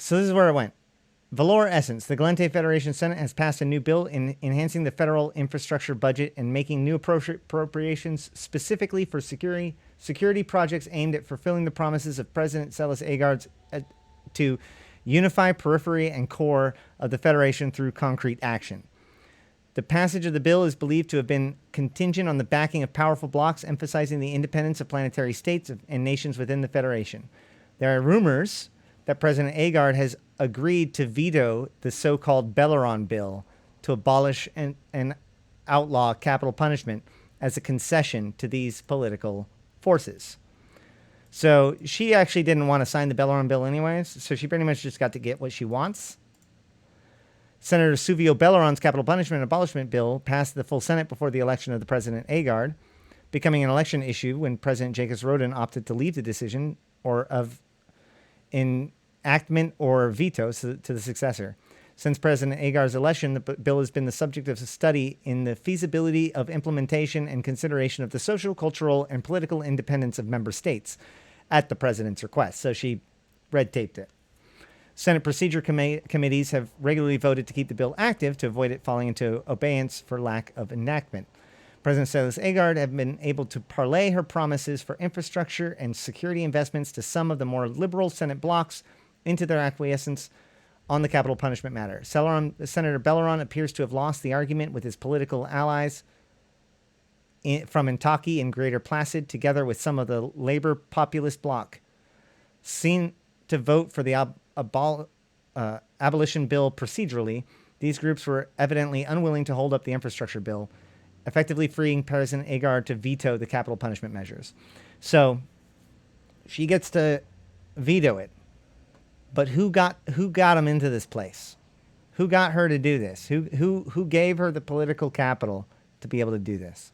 So this is where it went. Valor Essence. The Galente Federation Senate has passed a new bill enhancing the federal infrastructure budget and making new appropriations specifically for security projects aimed at fulfilling the promises of President Celes to unify periphery and core of the Federation through concrete action. The passage of the bill is believed to have been contingent on the backing of powerful blocs emphasizing the independence of planetary states and nations within the Federation. There are rumors that President Agard has agreed to veto the so-called Belleron bill to abolish and outlaw capital punishment as a concession to these political forces. So she actually didn't want to sign the Belleron bill anyways, so she pretty much just got to get what she wants. Senator Suvio Belleron's capital punishment abolishment bill passed the full Senate before the election of the President Agard, becoming an election issue when President Jacobs Rodin opted to leave the decision or of enactment or veto to the successor. Since President Agard's election, the bill has been the subject of a study in the feasibility of implementation and consideration of the social, cultural, and political independence of member states at the president's request. So she red taped it. Senate procedure committees have regularly voted to keep the bill active to avoid it falling into abeyance for lack of enactment. President Celes Agard have been able to parlay her promises for infrastructure and security investments to some of the more liberal Senate blocs into their acquiescence on the capital punishment matter. Senator Belleron appears to have lost the argument with his political allies from Intaki and Greater Placid, together with some of the labor populist bloc, seen to vote for the abolition bill procedurally. These groups were evidently unwilling to hold up the infrastructure bill, effectively freeing President Agard to veto the capital punishment measures. So she gets to veto it. But who got him into this place? Who got her to do this? Who gave her the political capital to be able to do this?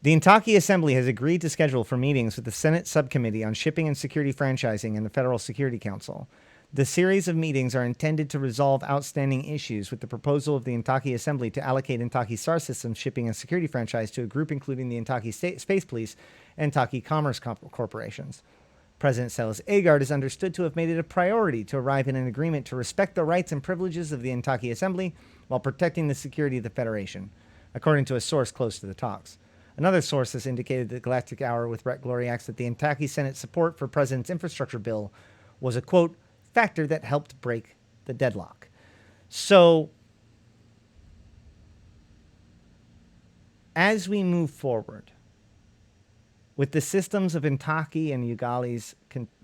The Intaki Assembly has agreed to schedule for meetings with the Senate Subcommittee on Shipping and Security Franchising and the Federal Security Council. The series of meetings are intended to resolve outstanding issues with the proposal of the Intaki Assembly to allocate Intaki Star Systems shipping and security franchise to a group including the Intaki Space Police and Intaki Commerce Corporations. President Celes Agard is understood to have made it a priority to arrive in an agreement to respect the rights and privileges of the Intaki Assembly while protecting the security of the Federation, according to a source close to the talks. Another source has indicated to the Galactic Hour with Brett Gloriax that the Intaki Senate support for President's infrastructure bill was a, quote, factor that helped break the deadlock. So, as we move forward, with the systems of Intaki and Ugalis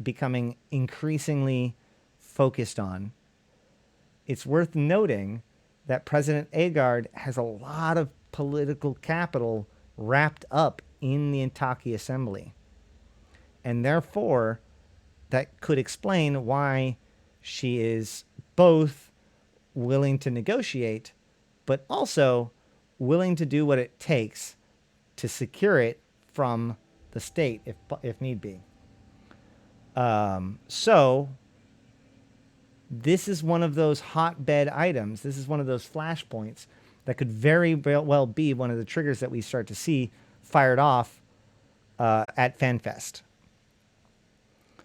becoming increasingly focused on, it's worth noting that President Agard has a lot of political capital wrapped up in the Intaki Assembly. And therefore, that could explain why she is both willing to negotiate, but also willing to do what it takes to secure it from the state, if need be. So this is one of those hotbed items. This is one of those flashpoints that could very well be one of the triggers that we start to see fired off at FanFest.